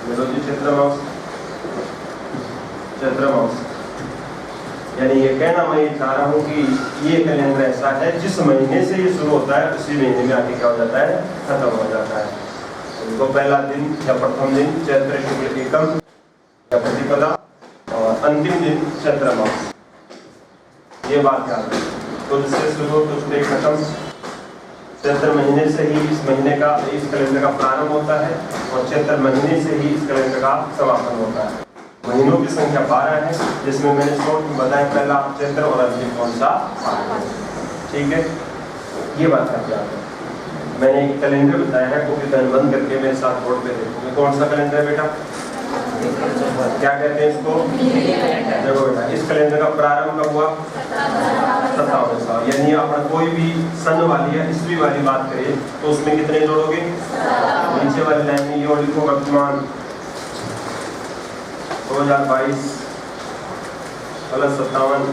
चैत्र अमावस्या, चैत्र अमावस्या। यानी ये कहना मैं ये चाह रहा हूँ कि ये कैलेंडर ऐसा है जिस महीने से ये शुरू होता है उसी महीने में आगे क्या हो जाता है? खत्म हो जाता है। तो पहला दिन या प्रथम दिन चैत्र शुक्ल एकम या प्रतिपदा और अंतिम दिन चैत्र अमावस्या। ये बात याद है। तुझसे शुरू तुझसे खत्म। चैत्र महीने से ही इस महीने का, इस कैलेंडर का प्रारंभ होता है और चैत्र महीने से ही इस कैलेंडर का समापन होता है। महीनों की संख्या 12 है, जिसमें मैंने शॉर्ट में बताया पहला चैत्र और अंतिम कौन सा? ठीक है, ये बात है। मैंने एक कैलेंडर बताया है, कॉपी पेन बंद करके मेरे साथ बोर्ड पे देखोगे। कौन सा कैलेंडर है बेटा? क्या कहते हैं इसको? देखो बेटा, इस कैलेंडर का प्रारंभ कब हुआ? 5700। यानी अपना कोई भी सन वाली या ईस्वी वाली बात करें तो उसमें कितने जोड़ोगे? नीचे वाली लाइन में ये और लिखो वर्तमान 2022 प्लस 57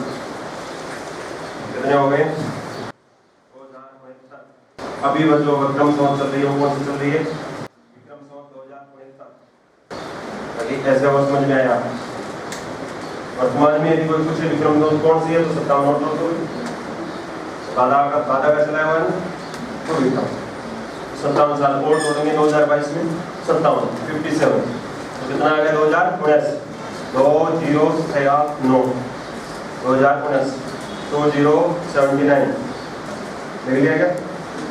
कितने हो गए? 2069। अभी वो जो विक्रम संवत चल रही है वो कौन सी चल रही है? विक्रम संवत 2069। ऐसे वो समझ में आया। वर्तमान में यदि कोई पूछे विक्रम संवत कौन सी है तो 57 नोट लो। बाधा का चला हुआ है ना, तो विक्रम 57 साल और जोड़ेंगे 2022 में 57 57 तो कितना आ गया? 2019 2069 2079 देख लिया क्या?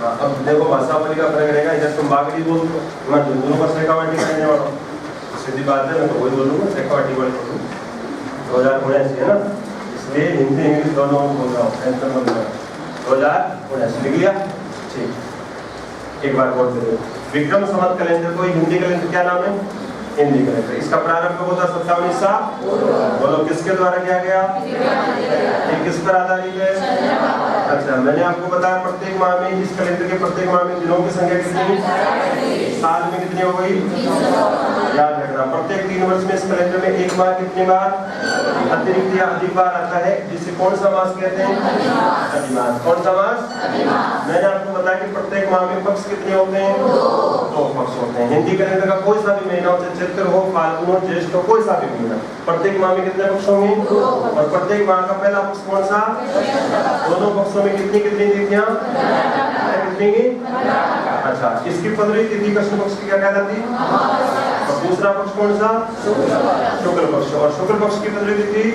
अब देखो भाषा बोली का फर्क रहेगा। इधर तुम बागड़ी बोल दो, मैं दोनों का सेकावाटी करने वाला हूँ, सीधी बात है। मैं तो वही बोलूँगा, सेकावाटी बोल दूँ 2019 है ना, इसलिए हिंदी इंग्लिश दोनों बोल रहा हूँ। 2019 लिख लिया? ठीक, एक बार बोल दे। विक्रम संवत कैलेंडर को हिंदी कैलेंडर क्या नाम है? हिंदी कैलेंडर। इसका प्रारंभ कब होता? 5700। बोलो किसके द्वारा किया गया? ये किस पर आधारित है? अच्छा, मैंने आपको बताया प्रत्येक माह में, इस कैलेंडर के प्रत्येक माह में दिनों की संख्या कितनी? साल में कितनी हो गई? याद रखना, प्रत्येक 3 वर्ष में इस कैलेंडर में एक माह कितनी बार अतिरिक्त या अधिक बार आता है, जिसे कौन सा मास कहते हैं? अधिमास। कौन सा मास? मैंने आपको बताया कि प्रत्येक माह में पक्ष कितने होते हैं? 2 पक्ष होते हैं। हिंदी कैलेंडर का कोई सा भी महीना हो, चैत्र हो, फाल्गुन हो, ज्येष्ठ हो, कोई सा भी महीना, प्रत्येक माह में कितने पक्ष होंगे? और प्रत्येक माह का पहला पक्ष कौन सा? दोनों पक्षों में कितनी कितनी तिथियां? कितनी? अच्छा, इसकी 15वीं तिथि कृष्ण पक्ष की क्या कहलाती? और दूसरा पक्ष कौन सा? शुक्ल पक्ष। और शुक्ल पक्ष की 15वीं तिथि?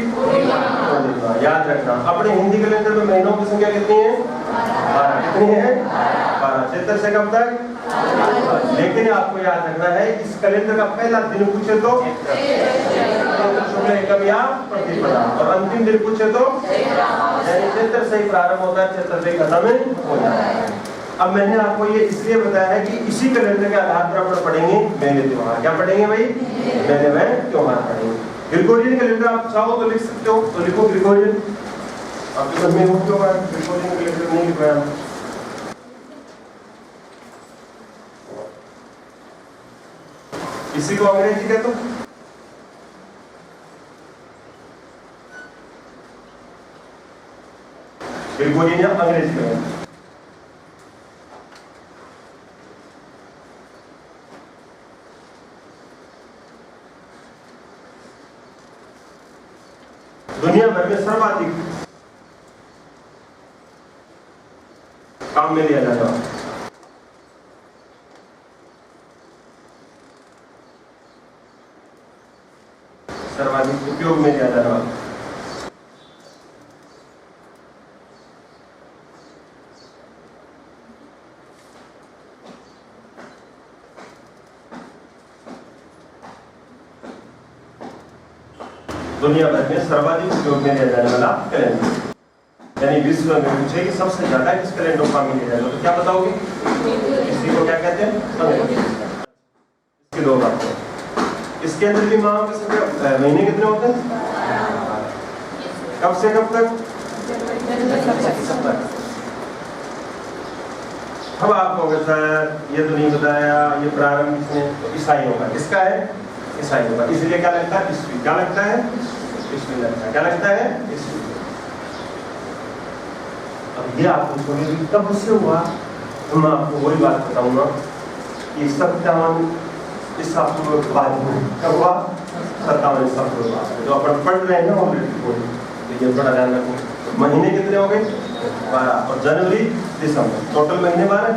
याद रखना, अपने हिंदी कैलेंडर में महीनों की संख्या कितनी है? 12। कितनी है? 12। चैत्र से कब तक? लेकिन आपको याद रखना है, इस कैलेंडर का पहला दिन पूछे तो शुक्ल एकम या प्रतिपदा, और अंतिम दिन पूछे तो यानी चैत्र से ही प्रारंभ होता है, चैत्र से खत्म हो जाता है। अब मैंने आपको ये इसलिए बताया है कि इसी कैलेंडर के आधार पर अपन पढ़ेंगे मेले त्योहार। क्या पढ़ेंगे भाई? मेले में त्योहार पढ़ेंगे। ग्रिगोरियन कैलेंडर आप चाहो तो लिख सकते हो, तो लिखो ग्रिगोरियन। आपके मन में हो क्यों ग्रिगोरियन कैलेंडर नहीं लिखवाया? इसी को अंग्रेजी कहते हो? ग्रिगोरियन या अंग्रेजी कैलेंडर। दुनिया भर में सर्वाधिक काम में लिया जाता है, सर्वाधिक उपयोग में लिया जा रहा है। दुनिया भर में सर्वाधिक उपयोग में लिया जाने वाला कैलेंडर, यानी विश्व में पूछे कि सबसे ज्यादा किस कैलेंडर का में लिया जाएगा तो क्या बताओगे? इसी को क्या कहते हैं? इसकी 2 बातें। इसके अंदर भी माह की संख्या, महीने कितने होते हैं? कब से कब तक? अब आप कहोगे सर ये तो नहीं बताया, ये प्रारंभ किसने? तो ईसाइयों का। किसका है? ईसाइयों का। इसलिए क्या लगता है? ईस्वी। क्या लगता है? ईस्वी लगता है। क्या लगता है? ईस्वी। अब ये आप पूछोगे कि कब से हुआ, तो मैं आपको वही बात बताऊंगा कि 57 ईसा पूर्व बाद में कब हुआ? 57 ईसा पूर्व बाद में। जो अपन पढ़ रहे हैं ना ऑलरेडी, ये बड़ा ध्यान रखो। महीने कितने हो गए? 12। और जनवरी दिसंबर टोटल महीने 12।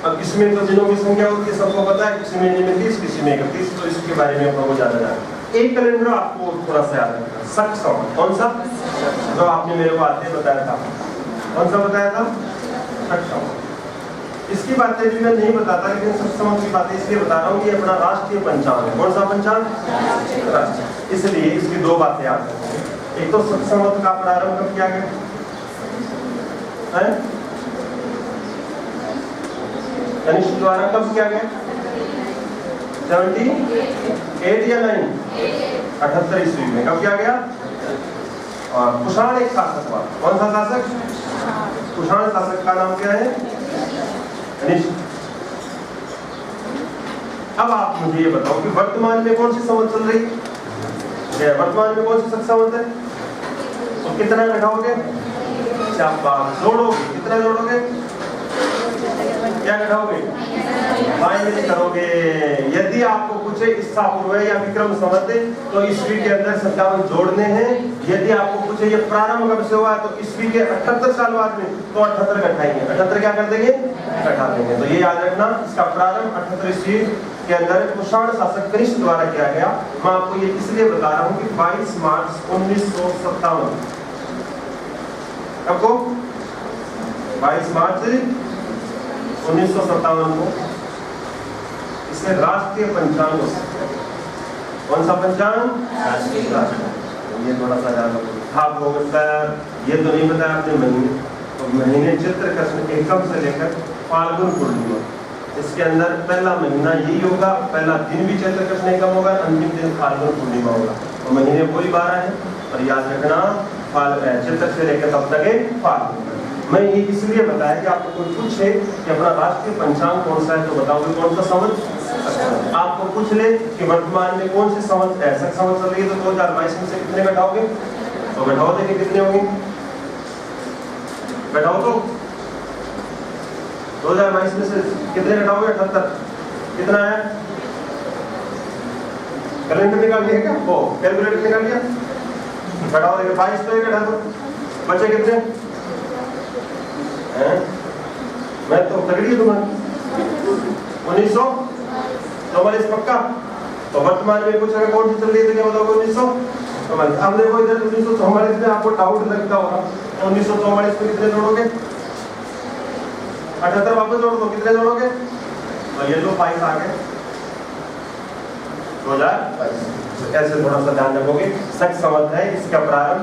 अब इसमें तो दिनों की संख्या होती है, सबको पता है, किसी महीने में 30, किसी में 31, तो इसके बारे में आपको ज्यादा जानना। एक कैलेंडर आपको थोड़ा सा याद रखना, शक संवत। कौन सा? जो आपने मेरे को आते बताया था। कौन सा बताया था? शक संवत। इसकी बातें भी मैं नहीं बताता, लेकिन शक संवत की बातें इसलिए बता रहा हूँ कि अपना राष्ट्रीय पंचांग है। कौन सा पंचांग? राष्ट्रीय। इसलिए इसकी 2 बातें याद रखो। एक तो शक संवत का प्रारंभ कब किया गया है? कनिष्क द्वारा कब किया गया? 78 या 9? 78 ईस्वी में कब किया गया? और कुषाण एक शासक हुआ। कौन सा शासक? कुषाण शासक का नाम क्या है? कनिष्क। अब आप मुझे ये बताओ कि वर्तमान में कौन सी संवत चल रही है? वर्तमान में कौन सी संवत है? तो कितना घटाओगे? जोड़ोगे, कितना जोड़ोगे? क्या घटाओगे? माइनस करोगे। यदि आपको पूछे ईसा पूर्व या विक्रम संवत तो ईस्वी के अंदर 57 जोड़ने हैं। यदि आपको पूछे ये प्रारंभ कब से हुआ तो ईस्वी के 78 साल बाद में, तो 78 घटाएंगे। 78 क्या कर देंगे? घटा देंगे। तो ये याद रखना, इसका प्रारंभ 78 ईस्वी के अंदर कुषाण शासक कनिष्क द्वारा किया गया। मैं आपको ये इसलिए बता रहा हूँ कि 22 मार्च 1957 आपको 22 मार्च 1957 को इसे राष्ट्रीय पंचांग, कौन सा पंचांग? ये थोड़ा सा याद रखो। आपको ये तो नहीं बताया आपने महीने, तो महीने चित्र कृष्ण एकम से लेकर फाल्गुन पूर्णिमा, इसके अंदर पहला महीना यही होगा। पहला दिन भी चैत्र कृष्ण एकम होगा, अंतिम दिन फाल्गुन पूर्णिमा होगा। तो महीने पूरी 12 है, और याद रखना चित्र से लेकर तब तक है फाल्गुन। मैं ये इसलिए बताया कि आपको कोई पूछे कि अपना राष्ट्रीय पंचांग कौन सा है तो बताओगे कौन सा संवत। आपको पूछ ले कि वर्तमान में कौन से संवत ऐसा संवत चल रही है तो 2022 में से कितने घटाओगे? तो घटाओ, देखिए कितने होंगे, घटाओ। तो 2022 में से कितने घटाओगे? 78। कितना है? कैलेंडर निकाल लिया क्या? वो कैलकुलेटर निकाल लिया? घटाओ, देखिए 22 तो ये घटा दो, बचे कितने हैं? मैं तो तगड़ी दूंगा 1944 पक्का। तो वर्तमान में कुछ अगर कौन सी चल रही है तो क्या बताओगे? 1944। अब देखो इधर 1944 में आपको डाउट लगता होगा, तो 1944 में कितने जोड़ोगे? 78 वापस जोड़ दो, कितने जोड़ोगे? तो ये लो 22 आ गए 2022। ऐसे थोड़ा सा ध्यान रखोगे। सच संवत है, इसका प्रारंभ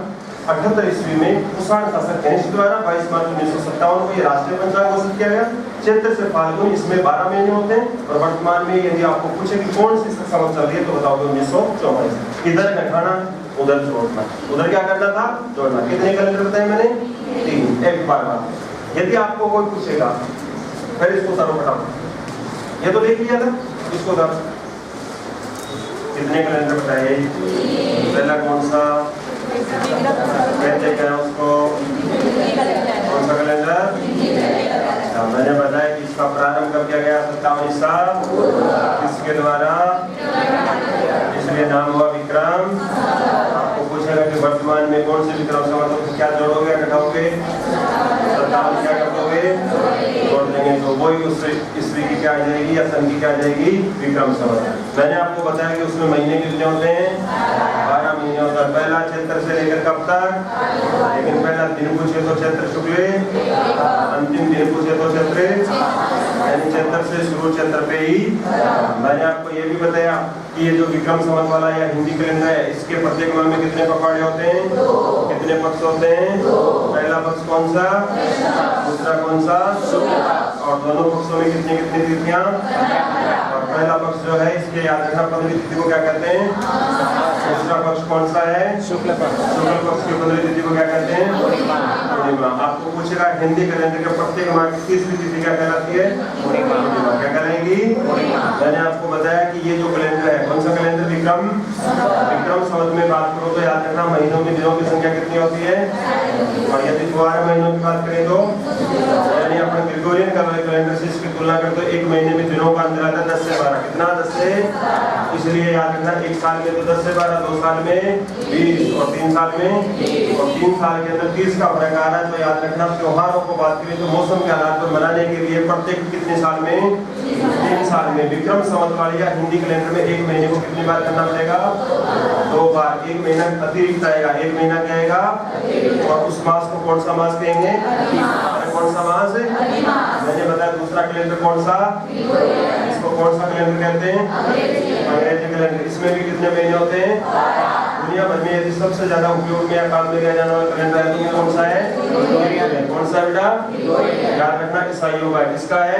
78 ईस्वी में कुषाण शासक कनिष्क द्वारा 22 मार्च 1957 को ये राष्ट्रीय पंचांग घोषित किया गया। चैत्र से फाल्गुन, इसमें 12 महीने होते हैं। और वर्तमान में यदि आपको पूछे कि कौन सी संवत चल रही है तो बताओगे 1944। इधर घटाना, उधर जोड़ना। उधर क्या करना था? जोड़ना। कितने कैलेंडर बताए मैंने? 3। एक बार यदि आपको कोई पूछेगा, फिर इसको सारो घटाओ। ये तो देख लिया था, इसको कितने कैलेंडर बताए? पहला कौन सा कहते हैं उसको? कौन सा कैलेंडर? मैंने बताया कि इसका प्रारंभ कब किया गया? 57 ईसा किसके द्वारा? इसलिए नाम हुआ विक्रम। आपको पूछेगा कि वर्तमान में कौन से विक्रम संवत तो क्या जोड़ोगे, घटाओगे? 57 क्या कर दोगे? जोड़ देंगे, तो वही उस ईस्वी की क्या आ जाएगी या सन की क्या आ जाएगी? विक्रम संवत। मैंने आपको बताया कि उसमें महीने कितने होते हैं? 12 महीने होता है। पहला चैत्र से लेकर कब तक? लेकिन पहला दिन पूछे तो चैत्र शुक्ल, अंतिम दिन पूछे तो चैत्र, यानी चैत्र से शुरू चैत्र पे ही। मैंने आपको ये भी बताया कि ये जो विक्रम संवत वाला या हिंदी कैलेंडर है, इसके प्रत्येक माह में कितने पखवाड़े होते हैं? कितने पक्ष होते हैं? पहला पक्ष कौन सा? दूसरा कौन सा? और दोनों पक्षों में कितनी कितनी तिथियां? और पहला पक्ष जो है इसके याद रखना 15वीं तिथि को क्या कहते हैं? दूसरा पक्ष कौन सा है? शुक्ल पक्ष। शुक्ल पक्ष की 15वीं तिथि को क्या कहते हैं? पूर्णिमा। आपको पूछेगा हिंदी कैलेंडर के प्रत्येक माह की 30वीं तिथि क्या कहलाती है? पूर्णिमा। क्या कहलाएगी? मैंने आपको बताया कि ये जो कैलेंडर है, कौन सा कैलेंडर? विक्रम। विक्रम संवत में बात करो तो याद रखना महीनों में दिनों की संख्या कितनी होती है? और यदि 12 महीनों की बात करें तो यानी अपने ग्रेगोरियन कैलेंडर से इसकी तुलना करें तो एक महीने में दिनों का अंतर आता है 10 से 12। कितना? 10 से। इसलिए याद रखना एक साल में तो 10 से 12, 2 साल में 20 और 3 साल में, और 3 साल के अंदर 30 का फर्क आ रहा है। तो याद रखना त्योहारों को बात करें तो मौसम के हालात पर मनाने के लिए प्रत्येक कितने साल में? 3 साल में। विक्रम संवत वाले या हिंदी कैलेंडर में एक महीने को कितनी बार करना पड़ेगा? 2 बार। एक महीना अतिरिक्त आएगा, एक महीना क्या आएगा? और उस मास को कौन सा मास कहेंगे? कौन सा मास? मैंने बताया दूसरा कैलेंडर कौन सा? इसको कौन सा कैलेंडर कहते हैं? अंग्रेजी कैलेंडर। इसमें भी कितने महीने होते हैं? दुनिया भर में यदि सबसे ज्यादा उपयोग में या काम में लिया जाने वाला कैलेंडर है तो ये कौन सा है? कौन सा बेटा? याद रखना ईसाइयों का। किसका है?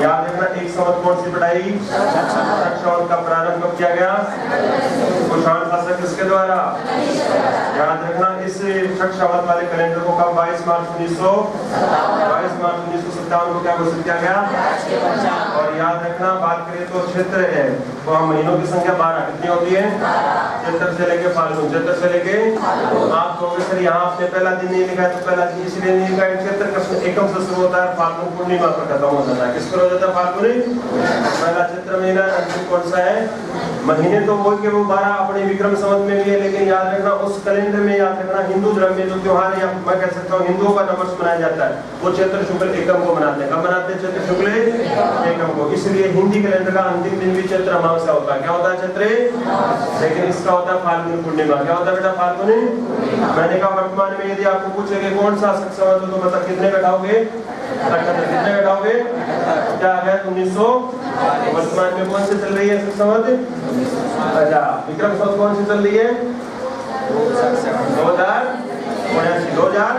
याद रखना एक संवत कौन सी पढ़ाई? संवत का प्रारंभ कब किया गया? कुषाण शासक किसके द्वारा? याद रखना इस संवत वाले कैलेंडर को कब 22 मार्च 1957 को क्या घोषित किया गया? और याद रखना बात करें तो क्षेत्र है तो हम महीनों की संख्या 12 कितनी होती है? चैत्र से लेके फाल्गुन। चैत्र से लेके आप कहोगे सर यहाँ आपने पहला दिन नहीं लिखा है तो पहला दिन इसलिए नहीं लिखा है। चैत्र का एकम से शुरू होता है, फाल्गुन पूर्णिमा पर खत्म हो जाता है। किस पर हो जाता है? फाल्गुनी। पहला चैत्र महीना अंतिम कौन सा है? महीने तो वो के वो 12 अपने विक्रम संवत में भी है, लेकिन याद रखना उस कैलेंडर में याद रखना हिंदू धर्म में जो त्योहार या मैं कह सकता हूँ हिंदुओं का नववर्ष मनाया जाता है वो चैत्र शुक्ल एकम को मनाते हैं। कब मनाते हैं? चैत्र शुक्ल एकम को। इसलिए हिंदी कैलेंडर का अंतिम दिन भी चैत्र अमावस्या होता है। क्या होता है? चैत्र। लेकिन इसका होता है फाल्गुनी पूर्णिमा। क्या होता है बेटा? फाल्गुनी। मैंने कहा वर्तमान में यदि आपको पूछेंगे कौन सा संवत हो तो मतलब कितने बैठाओगे? कितने बैठाओगे? क्या आ गया? 1900। वर्तमान में कौन सी चल रही है संवत? अच्छा विक्रम संवत कौन सी चल रही है? 2000 2000।